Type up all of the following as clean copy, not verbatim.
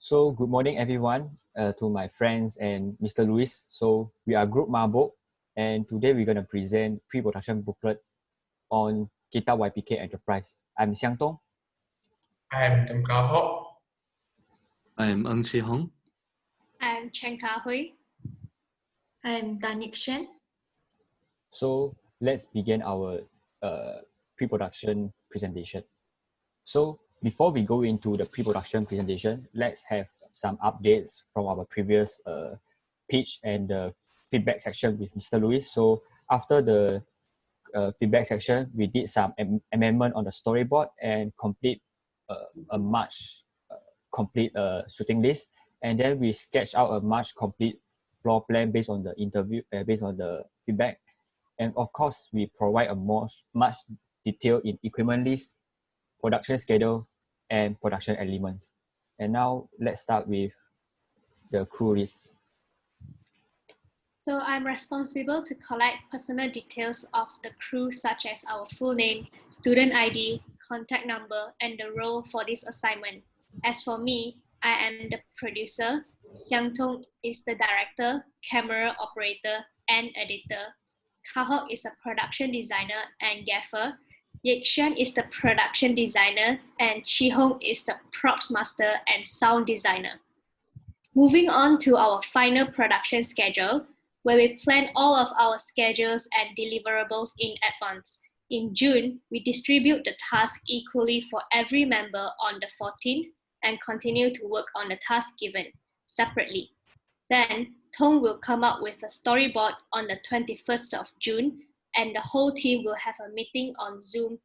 So good morning everyone to my friends and Mr. Luis. So we are Group Mabuk, and today we're going to present pre-production booklet on Kita YPK Enterprise. I'm Xiang Tong. I'm Tầm Cao Ho. I'm Ân Chi Hong. I'm Chen Ka Hui. I'm Danik Shen. So let's begin our pre-production presentation. So before we go into the pre-production presentation, let's have some updates from our previous pitch and the feedback section with Mr. Luis. So after the feedback section, we did some amendment on the storyboard and complete a much complete shooting list. And then we sketched out a much complete floor plan based on the interview, based on the feedback. And of course, we provide a much detail in equipment list, production schedule, and production elements. And now let's start with the crew list. So I'm responsible to collect personal details of the crew, such as our full name, student ID, contact number, and the role for this assignment. As for me, I am the producer. Xiang Tong is the director, camera operator, and editor. Kahok is a production designer and gaffer. Yek-Xuan is the production designer, and Chi Hong is the props master and sound designer. Moving on to our final production schedule, where we plan all of our schedules and deliverables in advance. In June, we distribute the task equally for every member on the 14th and continue to work on the task given separately. Then, Tong will come up with a storyboard on the 21st of June, and the whole team will have a meeting on Zoom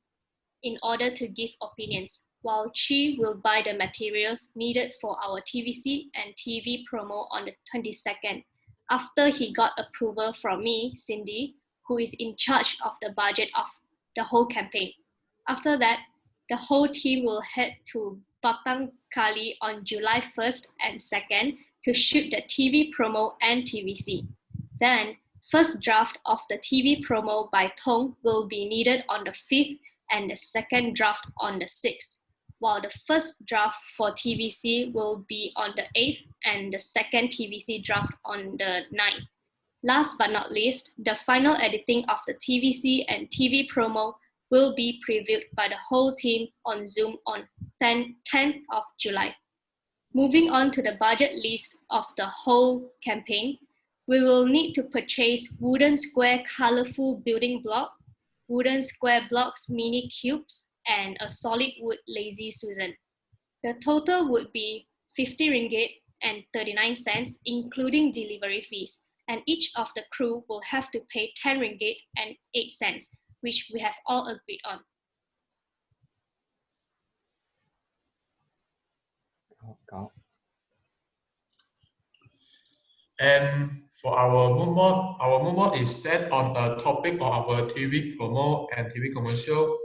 in order to give opinions, while Chi will buy the materials needed for our TVC and TV promo on the 22nd, after he got approval from me, Cindy, who is in charge of the budget of the whole campaign. After that, the whole team will head to Batang Kali on July 1st and 2nd to shoot the TV promo and TVC. Then, first draft of the TV promo by Tong will be needed on the 5th and the second draft on the 6th, while the first draft for TVC will be on the 8th and the second TVC draft on the 9th. Last but not least, the final editing of the TVC and TV promo will be previewed by the whole team on Zoom on 10th of July. Moving on to the budget list of the whole campaign, we will need to purchase wooden square colorful building block, wooden square blocks mini cubes, and a solid wood lazy Susan. The total would be 50 ringgit and 39 cents, including delivery fees, and each of the crew will have to pay 10 ringgit and 8 cents, which we have all agreed on. And for our mood is set on a topic of our TV promo and TV commercial.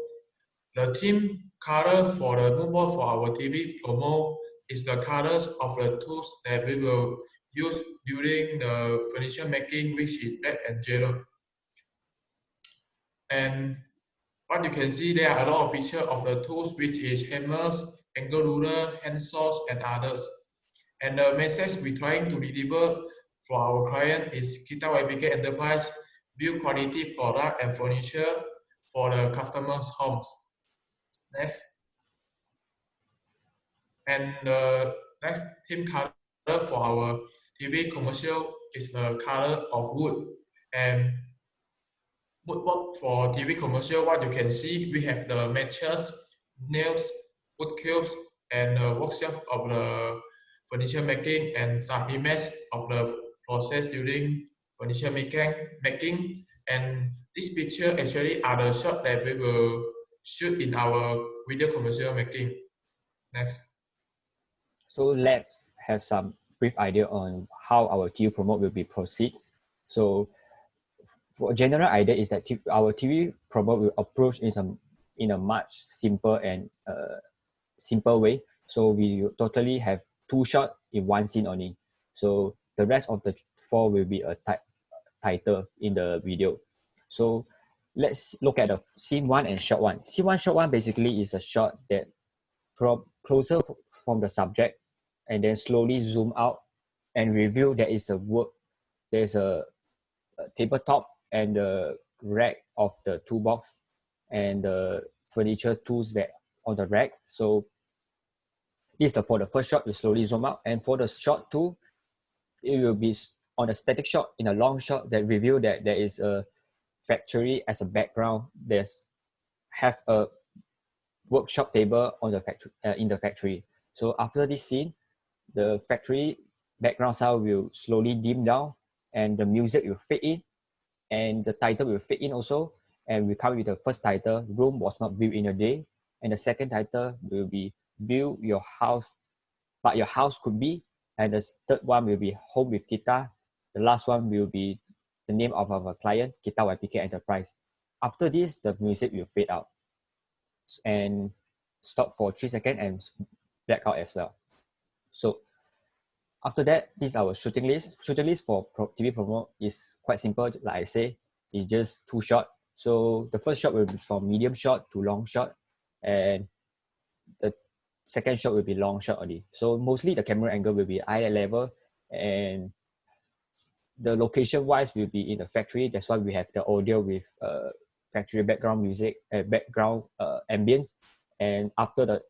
The theme color for the mood for our TV promo is the colors of the tools that we will use during the furniture making, which is red and yellow. And what you can see, there are a lot of pictures of the tools, which is hammers, angle ruler, hand saws, and others. And the message we're trying to deliver for our client is Kita YPK Enterprise build quality product and furniture for the customers' homes. Next. And the next theme color for our TV commercial is the color of wood. And woodwork for TV commercial, what you can see, we have the matches, nails, wood cubes, and the workshop of the furniture making, and some images of the process during furniture making. And this picture actually are the shot that we will shoot in our video commercial making. Next. So let's have some brief idea on how our TV promote will be proceeds. So for a general idea is that our TV promote will approach in a much simple and simple way. So we totally have 2 shots in one scene only. So the rest of the 4 will be a title in the video. So let's look at the scene 1 and shot 1. Scene 1, shot 1 basically is a shot that closer from the subject and then slowly zoom out and reveal there's a tabletop and the rack of the toolbox and the furniture tools that on the rack. So this is for the first shot, you slowly zoom out. And for the shot two, it will be on a static shot in a long shot that reveal that there is a factory as a background. There's have a workshop table on the factory in the factory. So after this scene, the factory background sound will slowly dim down and the music will fade in and the title will fade in also. And we come with the first title, Rome Was Not Built in a Day. And the second title will be Build Your House, But Your House Could Be. And the third one will be Home with Guitar. The last one will be the name of our client, Guitar YPK Enterprise. After this, the music will fade out and stop for 3 seconds and black out as well. So after that, this is our shooting list. Shooting list for TV promo is quite simple. Like I say, it's just 2 shots. So the first shot will be from medium shot to long shot, and the second shot will be long shot only. So mostly the camera angle will be eye level, and the location wise will be in the factory. That's why we have the audio with factory background music, background ambience, and after the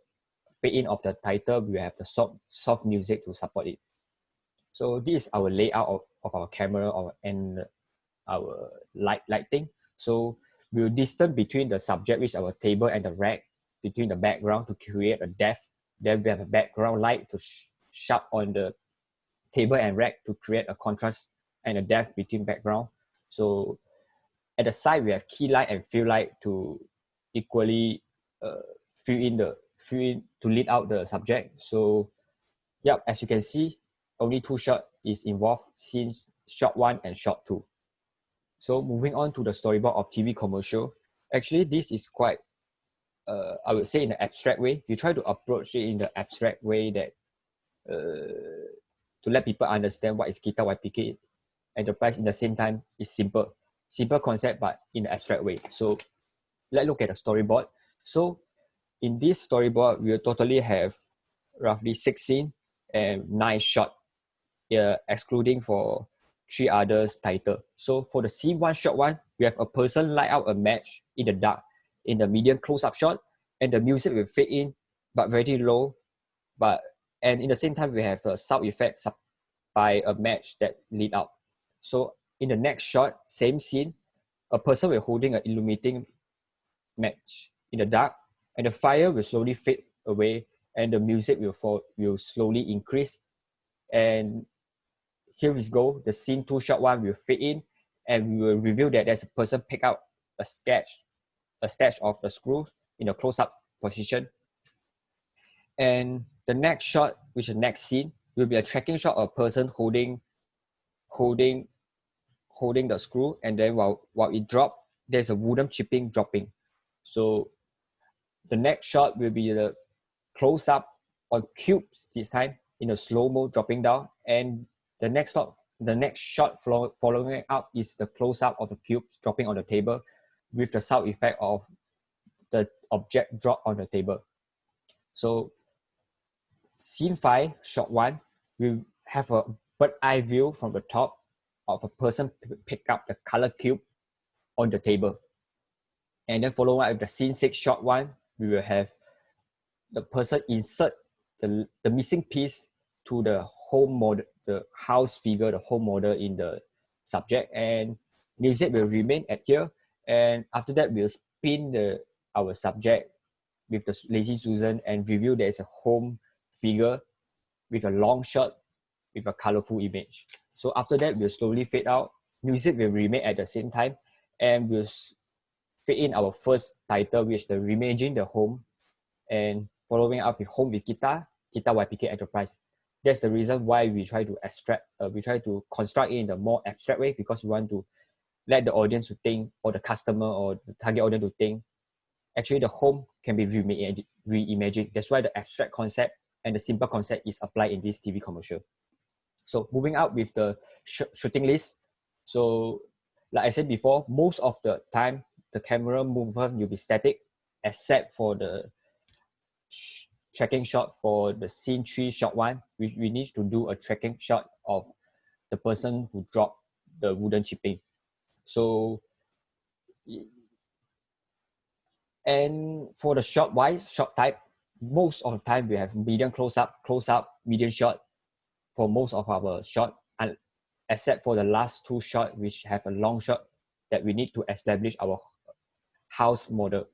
fade in of the title, we have the soft music to support it. So this is our layout of our camera and our lighting. So we'll distance between the subject, which is our table, and the rack, between the background to create a depth. Then we have a background light to sharp on the table and rack to create a contrast and a depth between background. So at the side, we have key light and fill light to equally fill in to lead out the subject. So yeah, as you can see, only 2 shots is involved, since shot 1 and shot 2. So moving on to the storyboard of TV commercial. Actually, this is quite, I would say, in an abstract way. We try to approach it in the abstract way that to let people understand what is Guitar YPK Enterprise. In the same time, is simple concept, but in an abstract way. So let's look at the storyboard. So in this storyboard, we will totally have roughly 6 scenes and 9 shots, excluding for 3 others title. So for the scene 1, shot 1, we have a person light out a match in the dark in the medium close-up shot, and the music will fade in, but very low. And in the same time, we have a sound effect by a match that lit up. So in the next shot, same scene, a person will holding an illuminating match in the dark, and the fire will slowly fade away, and the music will slowly increase. And here we go, the scene 2, shot 1 will fade in, and we will reveal that there's a person pick out a stash of the screws in a close-up position. And the next shot, which is the next scene, will be a tracking shot of a person holding the screw, and then while it drops, there's a wooden chipping dropping. So the next shot will be the close-up on cubes this time in a slow-mo dropping down, and the next shot following up is the close-up of the cubes dropping on the table with the sound effect of the object drop on the table. So scene 5, shot 1, we have a bird eye view from the top of a person pick up the color cube on the table. And then following up with the scene 6, shot 1, we will have the person insert the missing piece to the home model, the house figure, the home model in the subject, and music will remain at here. And after that, we'll spin our subject with the Lazy Susan and reveal there is a home figure with a long shot with a colorful image. So after that, we'll slowly fade out. Music will remain at the same time, and we'll fade in our first title, which is the Reimagine the Home, and following up with Home with Guitar YPK Enterprise. That's the reason why we try to construct it in a more abstract way, because we want to let the audience to think, or the customer or the target audience to think, actually the home can be reimagined. That's why the abstract concept and the simple concept is applied in this TV commercial. So moving out with the shooting list. So like I said before, most of the time, the camera movement will be static, except for the tracking shot for the scene 3 shot 1, we need to do a tracking shot of the person who dropped the wooden chipping. So, and for the shot type, most of the time we have medium close up, medium shot for most of our shot, and except for the last 2 shot which have a long shot that we need to establish our house model.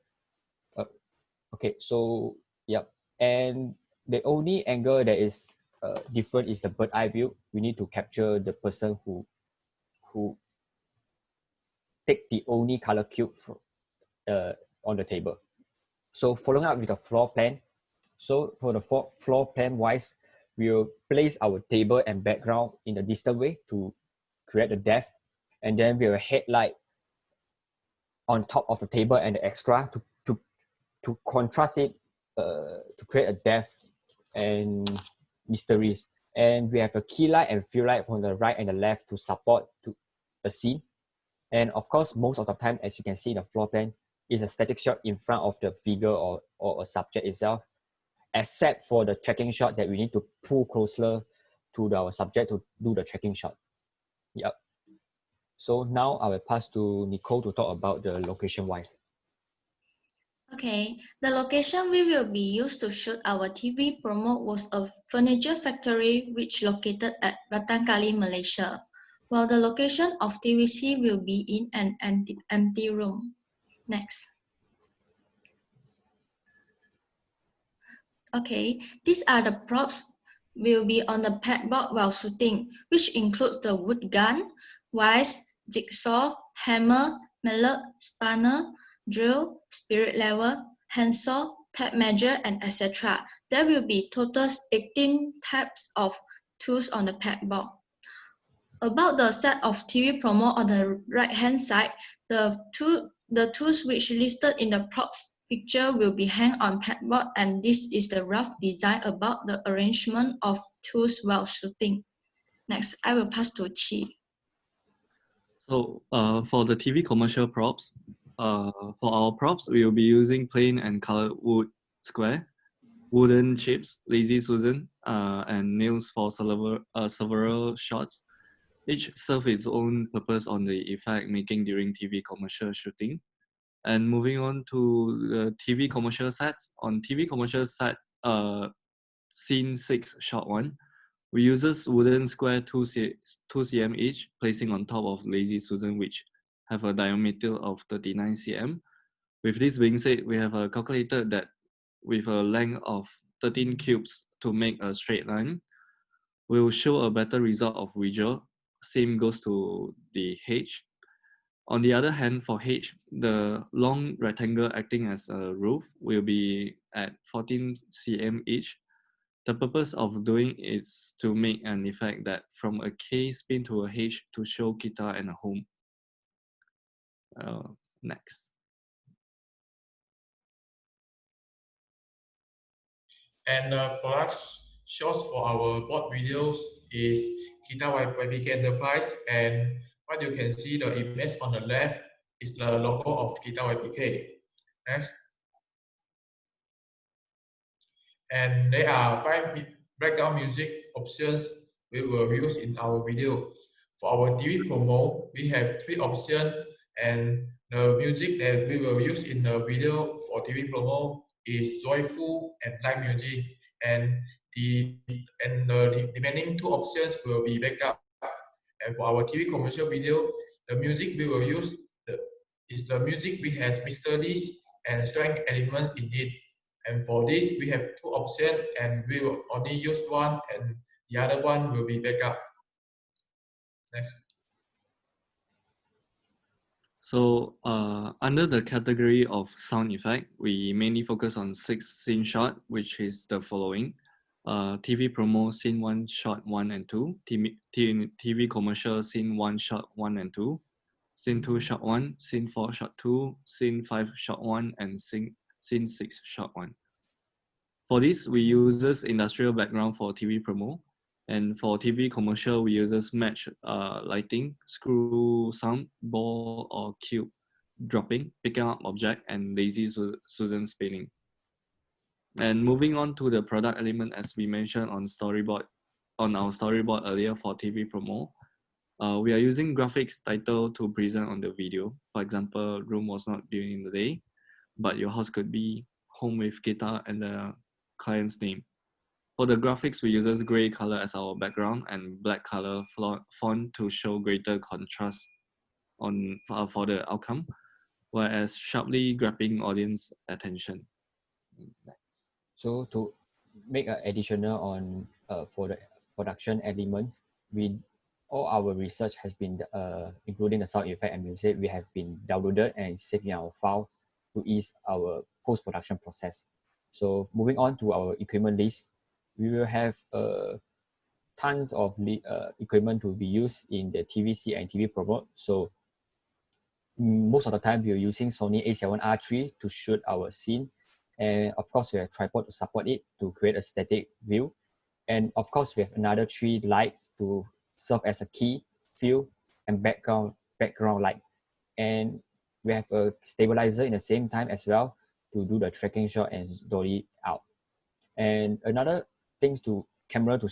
Okay, so yep, and the only angle that is different is the bird eye view. We need to capture the person who take the only color cube on the table. So following up with the floor plan. So for the floor plan wise, we'll place our table and background in a distant way to create the depth, and then we'll headlight on top of the table and the extra to contrast it, to create a depth and mysteries. And we have a key light and fill light from the right and the left to support to the scene. And of course, most of the time, as you can see in the floor plan, is a static shot in front of the figure or a subject itself, except for the tracking shot that we need to pull closer to our subject to do the tracking shot. Yep. So now I will pass to Nicole to talk about the location wise. Okay, the location we will be used to shoot our TV promo was a furniture factory which located at Batangkali, Malaysia, while the location of TVC will be in an empty room. Next. Okay, these are the props will be on the padboard while shooting, which includes the wood gun, vise, jigsaw, hammer, mallet, spanner, drill, spirit level, handsaw, tape measure, and etc. There will be total 18 types of tools on the padboard. About the set of TV promo on the right-hand side, the tools which listed in the props picture will be hung on padboard, and this is the rough design about the arrangement of tools while shooting. Next, I will pass to Chi. So for the TV commercial props, for our props, we will be using plain and colored wood square, wooden chips, Lazy Susan, and nails for several shots. Each serve its own purpose on the effect making during TV commercial shooting. And moving on to the TV commercial sets. On TV commercial set, scene 6 shot 1, we uses wooden square 2 cm each, placing on top of Lazy Susan, which have a diameter of 39 cm. With this being said, we have calculated that with a length of 13 cubes to make a straight line, we will show a better result of visual. Same goes to the H. On the other hand, for H, the long rectangle acting as a roof will be at 14 cm each. The purpose of doing is to make an effect that from a K spin to a H to show guitar and a home. Next. And the product shots for our board videos is Kita YPK Enterprise, and what you can see the image on the left is the logo of Kita YPK. Next. And there are 5 background music options we will use in our video. For our TV promo, we have 3 options, and the music that we will use in the video for TV promo is joyful and light music, and the remaining 2 options will be backup. And for our TV commercial video, the music we will use is the music which has mysteries and strength element in it. And for this, we have 2 options, and we will only use one, and the other one will be backup. Next. So under the category of sound effect, we mainly focus on 6 scene shot, which is the following. TV promo scene 1 shot 1 and 2, TV commercial scene 1 shot 1 and 2, scene 2 shot 1, scene 4 shot 2, scene 5 shot 1, and scene 6 shot 1. For this, we uses industrial background for TV promo, and for TV commercial, we uses match lighting, screw sound, ball or cube dropping, picking up object, and Lazy Susan spinning. And moving on to the product element, as we mentioned on our storyboard earlier for TV promo, we are using graphics title to present on the video. For example, room was not during the day, but your house could be home with guitar and the client's name. For the graphics, we use gray color as our background and black color font to show greater contrast for the outcome, whereas sharply grabbing audience attention. Next. So to make an additional on for the production elements, all our research has been including the sound effect and music, we have been downloaded and saved in our file to ease our post-production process. So moving on to our equipment list, we will have tons of equipment to be used in the TVC and TV promote. So most of the time we're using Sony A7R III to shoot our scene, and of course we have a tripod to support it to create a static view, and of course we have another 3 lights to serve as a key, fill, and background light, and we have a stabilizer in the same time as well to do the tracking shot and dolly out. And another things to camera to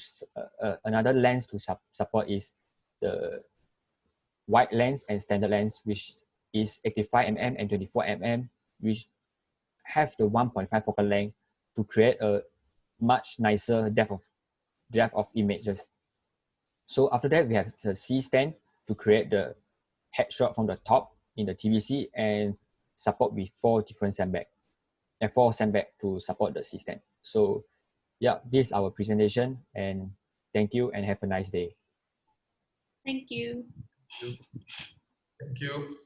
another lens to support is the wide lens and standard lens, which is 85mm and 24mm, which have the 1.5 focal length to create a much nicer depth of images. So after that, we have the C stand to create the headshot from the top in the TVC and support with 4 different sandbag and 4 sandbag to support the C stand. So yeah, this is our presentation, and thank you and have a nice day. Thank you. Thank you.